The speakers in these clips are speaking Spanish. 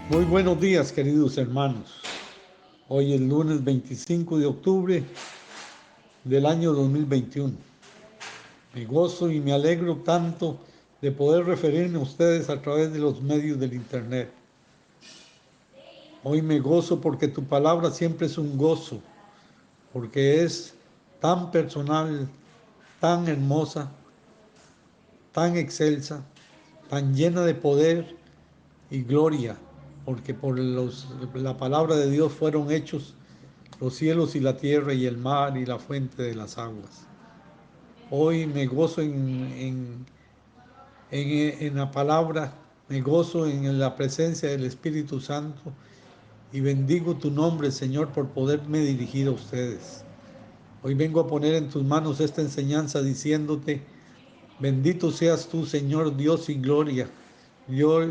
Muy buenos días, queridos hermanos. Hoy es lunes 25 de octubre del año 2021. Me gozo y me alegro tanto de poder referirme a ustedes a través de los medios del Internet. Hoy me gozo porque tu palabra siempre es un gozo, porque es tan personal, tan hermosa, tan excelsa, tan llena de poder y gloria, porque por la palabra de Dios fueron hechos los cielos y la tierra y el mar y la fuente de las aguas. Hoy me gozo en la palabra, me gozo en la presencia del Espíritu Santo y bendigo tu nombre, Señor, por poderme dirigir a ustedes. Hoy vengo a poner en tus manos esta enseñanza diciéndote, bendito seas tú, Señor Dios y gloria, Dios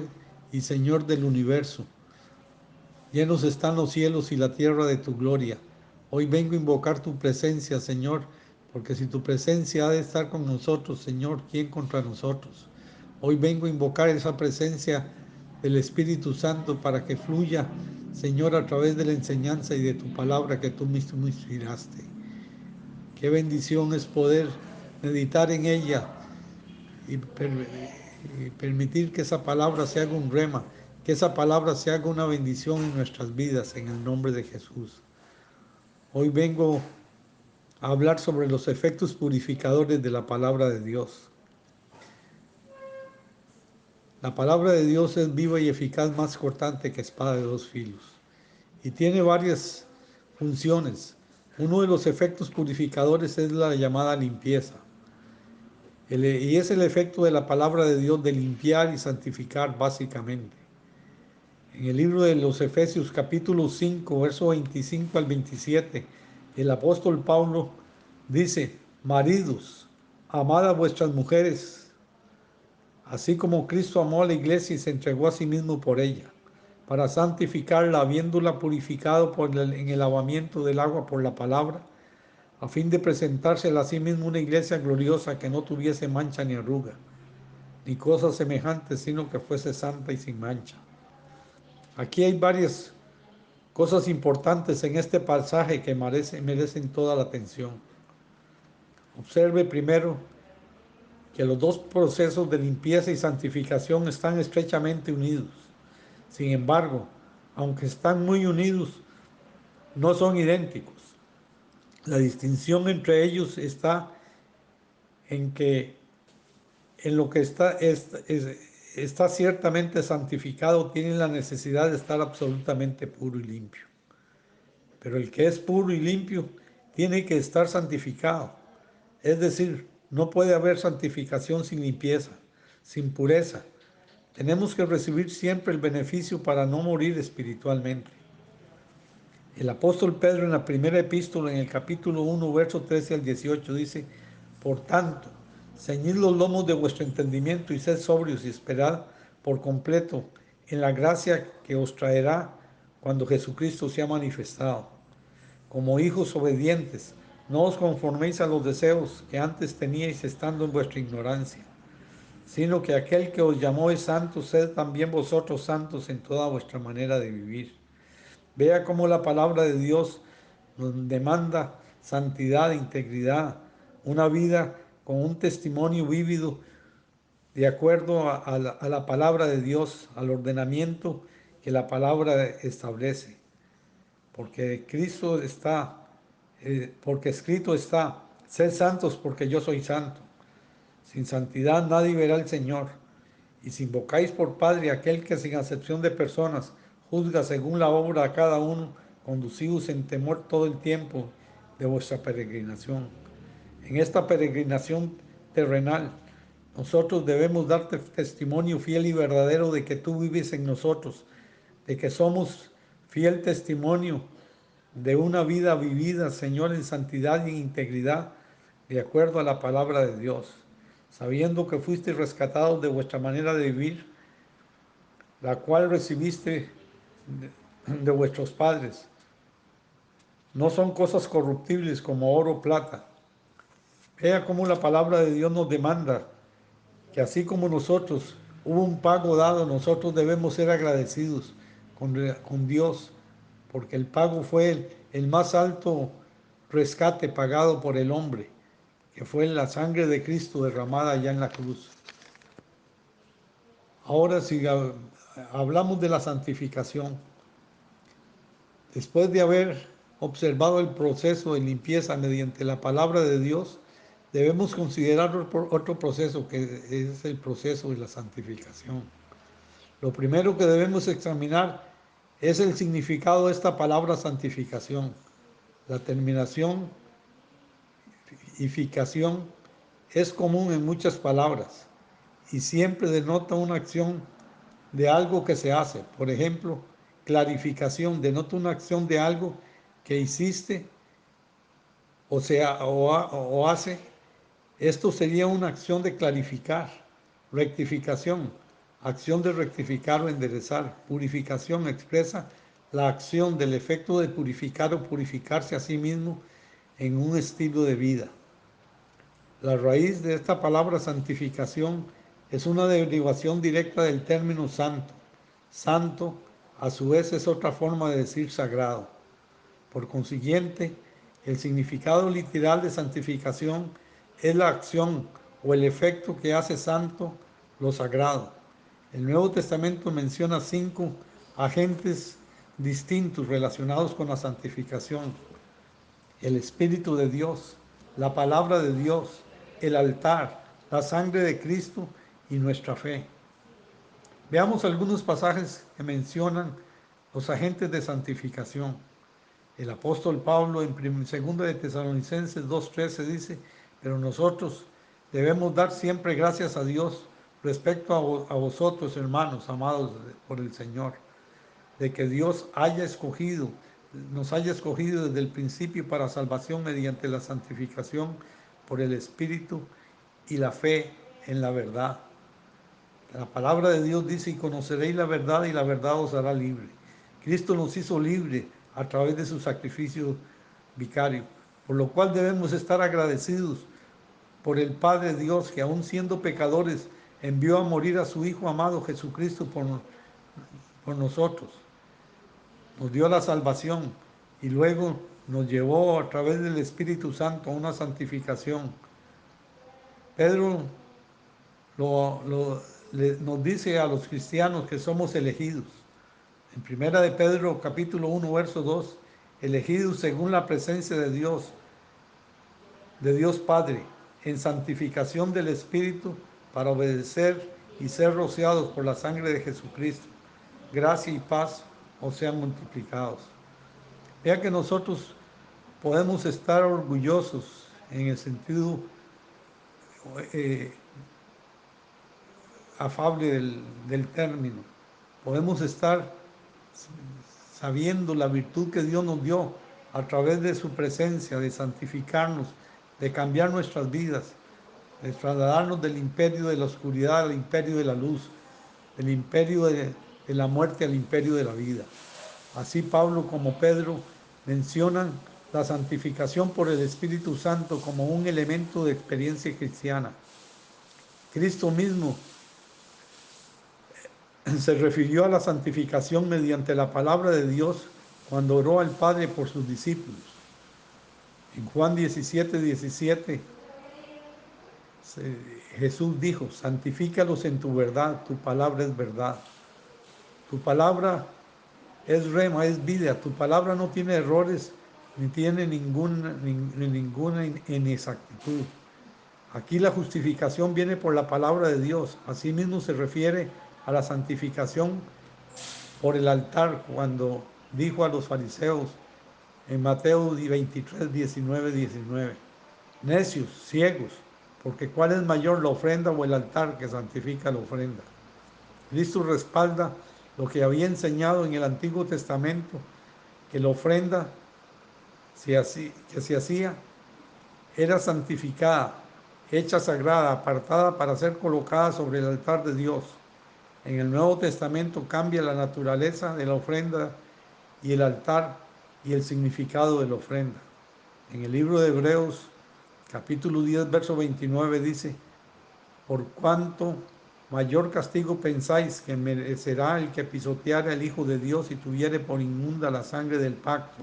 y Señor del universo. Llenos están los cielos y la tierra de tu gloria. Hoy vengo a invocar tu presencia, Señor, porque si tu presencia ha de estar con nosotros, Señor, ¿quién contra nosotros? Hoy vengo a invocar esa presencia del Espíritu Santo para que fluya, Señor, a través de la enseñanza y de tu palabra que tú mismo inspiraste. Qué bendición es poder meditar en ella y permitir que esa palabra se haga un rema, que esa palabra se haga una bendición en nuestras vidas, en el nombre de Jesús. Hoy vengo a hablar sobre los efectos purificadores de la palabra de Dios. La palabra de Dios es viva y eficaz, más cortante que espada de dos filos, y tiene varias funciones. Uno de los efectos purificadores es la llamada limpieza. Y es el efecto de la palabra de Dios de limpiar y santificar básicamente. En el libro de los Efesios capítulo 5, verso 25 al 27, el apóstol Pablo dice, maridos, amad a vuestras mujeres, así como Cristo amó a la iglesia y se entregó a sí mismo por ella, para santificarla, habiéndola purificado en el lavamiento del agua por la palabra, a fin de presentársela a sí mismo una iglesia gloriosa que no tuviese mancha ni arruga, ni cosas semejantes, sino que fuese santa y sin mancha. Aquí hay varias cosas importantes en este pasaje que merecen toda la atención. Observe primero que los dos procesos de limpieza y santificación están estrechamente unidos. Sin embargo, aunque están muy unidos, no son idénticos. La distinción entre ellos está en que en lo que está ciertamente santificado tiene la necesidad de estar absolutamente puro y limpio. Pero el que es puro y limpio tiene que estar santificado. Es decir, no puede haber santificación sin limpieza, sin pureza. Tenemos que recibir siempre el beneficio para no morir espiritualmente. El apóstol Pedro en la primera epístola, en el capítulo 1, verso 13 al 18, dice, por tanto, ceñid los lomos de vuestro entendimiento y sed sobrios y esperad por completo en la gracia que os traerá cuando Jesucristo sea manifestado. Como hijos obedientes, no os conforméis a los deseos que antes teníais estando en vuestra ignorancia, sino que aquel que os llamó es santo, sed también vosotros santos en toda vuestra manera de vivir. Vea cómo la palabra de Dios nos demanda santidad, integridad, una vida con un testimonio vívido de acuerdo a la palabra de Dios, al ordenamiento que la palabra establece. Porque Cristo está, porque escrito está, sed santos porque yo soy santo. Sin santidad nadie verá al Señor. Y si invocáis por Padre aquel que sin acepción de personas juzga según la obra a cada uno, conducidos en temor todo el tiempo de vuestra peregrinación. En esta peregrinación terrenal, nosotros debemos darte testimonio fiel y verdadero de que tú vives en nosotros, de que somos fiel testimonio de una vida vivida, Señor, en santidad y en integridad, de acuerdo a la palabra de Dios, sabiendo que fuiste rescatados de vuestra manera de vivir, la cual recibiste de vuestros padres. No son cosas corruptibles como oro o plata. Vea cómo la palabra de Dios nos demanda que así como nosotros hubo un pago dado, nosotros debemos ser agradecidos, con Dios, porque el pago fue el más alto rescate pagado por el hombre, que fue la sangre de Cristo derramada allá en la cruz. Ahora si hablamos de la santificación, después de haber observado el proceso de limpieza mediante la palabra de Dios, debemos considerar otro proceso que es el proceso de la santificación. Lo primero que debemos examinar es el significado de esta palabra santificación. La terminación ificación es común en muchas palabras y siempre denota una acción de algo que se hace. Por ejemplo, clarificación denota una acción de algo que hiciste o hace. Esto sería una acción de clarificar. Rectificación, acción de rectificar o enderezar. Purificación expresa la acción del efecto de purificar o purificarse a sí mismo en un estilo de vida. La raíz de esta palabra santificación es una derivación directa del término santo. Santo, a su vez, es otra forma de decir sagrado. Por consiguiente, el significado literal de santificación es la acción o el efecto que hace santo lo sagrado. El Nuevo Testamento menciona 5 agentes distintos relacionados con la santificación: el Espíritu de Dios, la palabra de Dios, el altar, la sangre de Cristo y nuestra fe. Veamos algunos pasajes que mencionan los agentes de santificación. El apóstol Pablo en 2 de Tesalonicenses 2:13 dice: pero nosotros debemos dar siempre gracias a Dios respecto a vosotros, hermanos amados por el Señor, de que Dios nos haya escogido desde el principio para salvación mediante la santificación por el Espíritu y la fe en la verdad. La palabra de Dios dice: y conoceréis la verdad y la verdad os hará libre. Cristo nos hizo libre a través de su sacrificio vicario, por lo cual debemos estar agradecidos por el Padre Dios, que aun siendo pecadores envió a morir a su Hijo amado Jesucristo por nosotros. Nos dio la salvación y luego nos llevó a través del Espíritu Santo a una santificación. Pedro nos dice a los cristianos que somos elegidos. En primera de Pedro capítulo 1 verso 2, elegidos según la presencia de Dios Padre, en santificación del Espíritu, para obedecer y ser rociados por la sangre de Jesucristo. Gracia y paz os sean multiplicados. Vea que nosotros podemos estar orgullosos en el sentido eh, afable del término. Podemos estar sabiendo la virtud que Dios nos dio a través de su presencia, de santificarnos, de cambiar nuestras vidas, de trasladarnos del imperio de la oscuridad al imperio de la luz, del imperio de la muerte al imperio de la vida. Así Pablo como Pedro mencionan la santificación por el Espíritu Santo como un elemento de experiencia cristiana. Cristo mismo se refirió a la santificación mediante la palabra de Dios cuando oró al Padre por sus discípulos. En Juan 17:17, Jesús dijo: santifícalos en tu verdad, tu palabra es verdad. Tu palabra es rema, es vida. Tu palabra no tiene errores ni tiene ninguna inexactitud. Aquí la justificación viene por la palabra de Dios. Asimismo se refiere a la santificación por el altar, cuando dijo a los fariseos en Mateo 23, 19: necios, ciegos, porque ¿cuál es mayor, la ofrenda o el altar que santifica la ofrenda? Cristo respalda lo que había enseñado en el Antiguo Testamento, que la ofrenda que se hacía era santificada, hecha sagrada, apartada para ser colocada sobre el altar de Dios. En el Nuevo Testamento cambia la naturaleza de la ofrenda y el altar y el significado de la ofrenda. En el libro de Hebreos, capítulo 10, verso 29 dice: por cuanto mayor castigo pensáis que merecerá el que pisoteare al Hijo de Dios y tuviere por inmunda la sangre del pacto,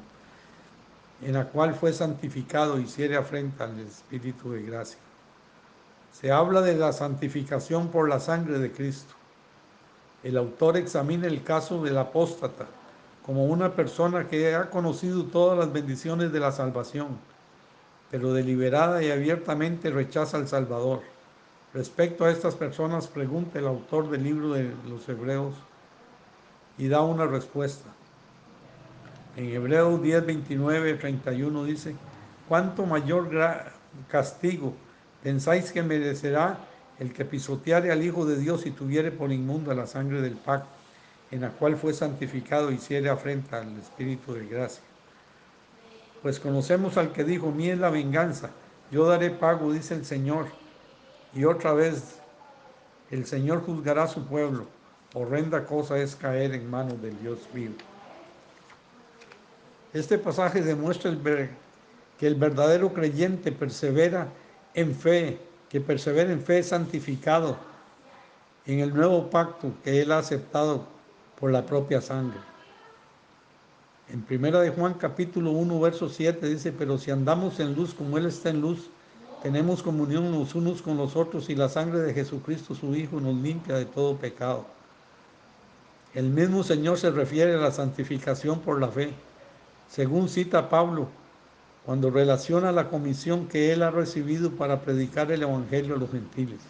en la cual fue santificado y hiciere afrenta al Espíritu de gracia. Se habla de la santificación por la sangre de Cristo. El autor examina el caso del apóstata como una persona que ha conocido todas las bendiciones de la salvación, pero deliberada y abiertamente rechaza al Salvador. Respecto a estas personas, pregunta el autor del libro de los Hebreos y da una respuesta. En Hebreos 10, 29, 31 dice: ¿cuánto mayor castigo pensáis que merecerá el que pisoteare al Hijo de Dios y tuviere por inmunda la sangre del pacto, en la cual fue santificado y hiciere afrenta al Espíritu de gracia? Pues conocemos al que dijo: mía es la venganza, yo daré pago, dice el Señor. Y otra vez, el Señor juzgará a su pueblo. Horrenda cosa es caer en manos del Dios vivo. Este pasaje demuestra que el verdadero creyente persevera en fe, que persevera en fe santificado en el nuevo pacto que él ha aceptado por la propia sangre. En 1 de Juan capítulo 1 verso 7 dice: pero si andamos en luz como él está en luz, tenemos comunión los unos con los otros, y la sangre de Jesucristo su Hijo nos limpia de todo pecado. El mismo Señor se refiere a la santificación por la fe, según cita Pablo cuando relaciona la comisión que él ha recibido para predicar el Evangelio a los gentiles.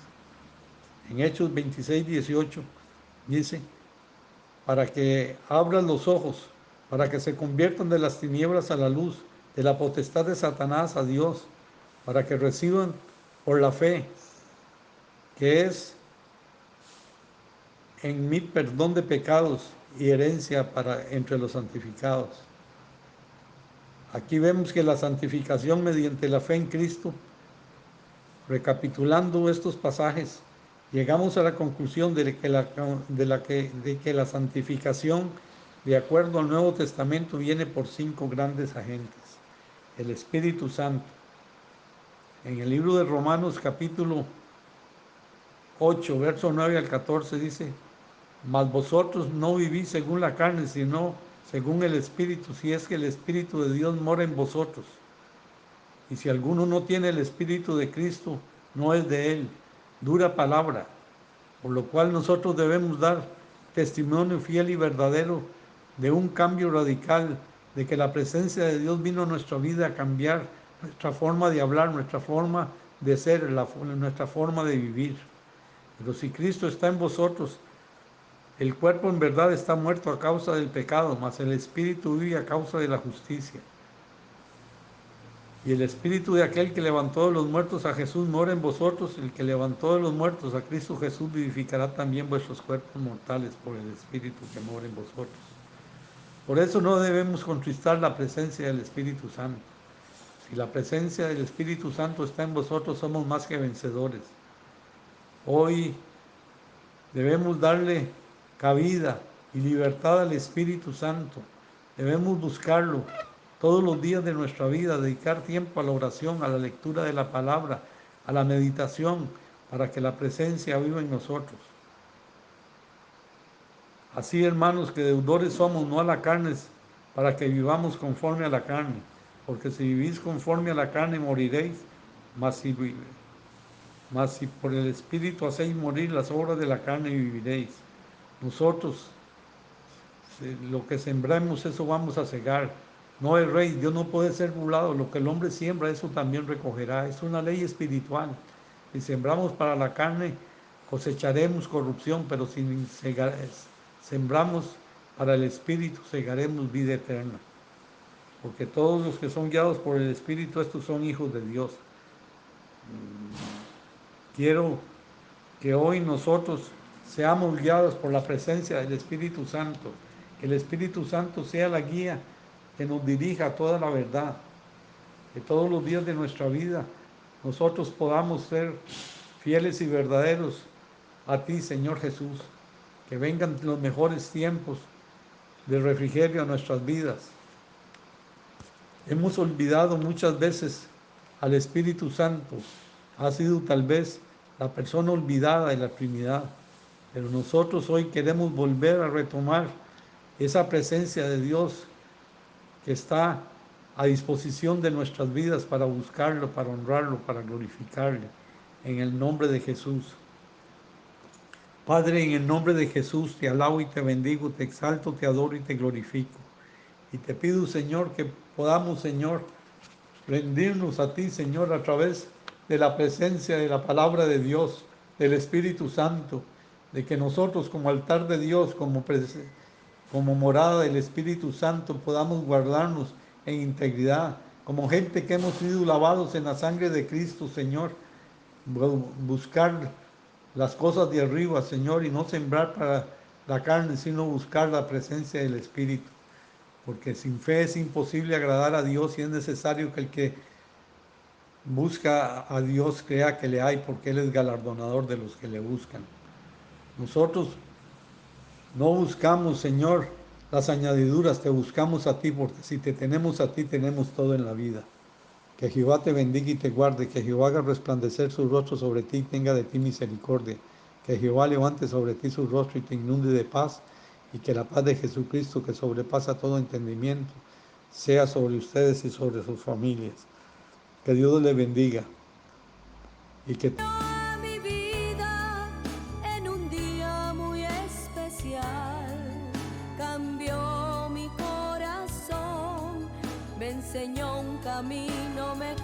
En Hechos 26, 18 dice: para que abran los ojos, para que se conviertan de las tinieblas a la luz, de la potestad de Satanás a Dios, para que reciban por la fe, que es en mí, perdón de pecados y herencia para entre los santificados. Aquí vemos que la santificación mediante la fe en Cristo, recapitulando estos pasajes, llegamos a la conclusión de que la santificación, de acuerdo al Nuevo Testamento, viene por 5 grandes agentes. El Espíritu Santo. En el libro de Romanos capítulo 8, verso 9 al 14 dice: mas vosotros no vivís según la carne, sino según el Espíritu, si es que el Espíritu de Dios mora en vosotros. Y si alguno no tiene el Espíritu de Cristo, no es de él. Dura palabra. Por lo cual nosotros debemos dar testimonio fiel y verdadero de un cambio radical, de que la presencia de Dios vino a nuestra vida a cambiar nuestra forma de hablar, nuestra forma de ser, nuestra forma de vivir. Pero si Cristo está en vosotros, el cuerpo en verdad está muerto a causa del pecado, mas el Espíritu vive a causa de la justicia. Y el Espíritu de aquel que levantó de los muertos a Jesús mora en vosotros. El que levantó de los muertos a Cristo Jesús vivificará también vuestros cuerpos mortales por el Espíritu que mora en vosotros. Por eso no debemos contristar la presencia del Espíritu Santo. Si la presencia del Espíritu Santo está en vosotros, somos más que vencedores. Hoy debemos darle cabida y libertad al Espíritu Santo. Debemos buscarlo todos los días de nuestra vida, dedicar tiempo a la oración, a la lectura de la palabra, a la meditación, para que la presencia viva en nosotros. Así, hermanos, que deudores somos, no a la carne, para que vivamos conforme a la carne. Porque si vivís conforme a la carne, moriréis, mas si por el Espíritu hacéis morir las obras de la carne, viviréis. Nosotros, lo que sembramos, eso vamos a cegar. No es rey, Dios no puede ser burlado. Lo que el hombre siembra, eso también recogerá. Es una ley espiritual. Si sembramos para la carne, cosecharemos corrupción, pero si sembramos para el Espíritu, segaremos vida eterna. Porque todos los que son guiados por el Espíritu, estos son hijos de Dios. Quiero que hoy nosotros seamos guiados por la presencia del Espíritu Santo. Que el Espíritu Santo sea la guía que nos dirija a toda la verdad. Que todos los días de nuestra vida nosotros podamos ser fieles y verdaderos a ti, Señor Jesús. Que vengan los mejores tiempos de refrigerio a nuestras vidas. Hemos olvidado muchas veces al Espíritu Santo. Ha sido tal vez la persona olvidada de la Trinidad. Pero nosotros hoy queremos volver a retomar esa presencia de Dios que está a disposición de nuestras vidas para buscarlo, para honrarlo, para glorificarle. En el nombre de Jesús. Padre, en el nombre de Jesús te alabo y te bendigo, te exalto, te adoro y te glorifico. Y te pido, Señor, que podamos, Señor, rendirnos a ti, Señor, a través de la presencia de la palabra de Dios, del Espíritu Santo, de que nosotros como altar de Dios, como morada del Espíritu Santo, podamos guardarnos en integridad, como gente que hemos sido lavados en la sangre de Cristo, Señor, buscar las cosas de arriba, Señor, y no sembrar para la carne, sino buscar la presencia del Espíritu. Porque sin fe es imposible agradar a Dios y es necesario que el que busca a Dios crea que le hay, porque Él es galardonador de los que le buscan. Nosotros no buscamos, Señor, las añadiduras, te buscamos a ti, porque si te tenemos a ti, tenemos todo en la vida. Que Jehová te bendiga y te guarde, que Jehová haga resplandecer su rostro sobre ti y tenga de ti misericordia. Que Jehová levante sobre ti su rostro y te inunde de paz, y que la paz de Jesucristo, que sobrepasa todo entendimiento, sea sobre ustedes y sobre sus familias. Que Dios les bendiga y que Mi vida en un día muy especial cambió mi corazón, me enseñó un camino mejor.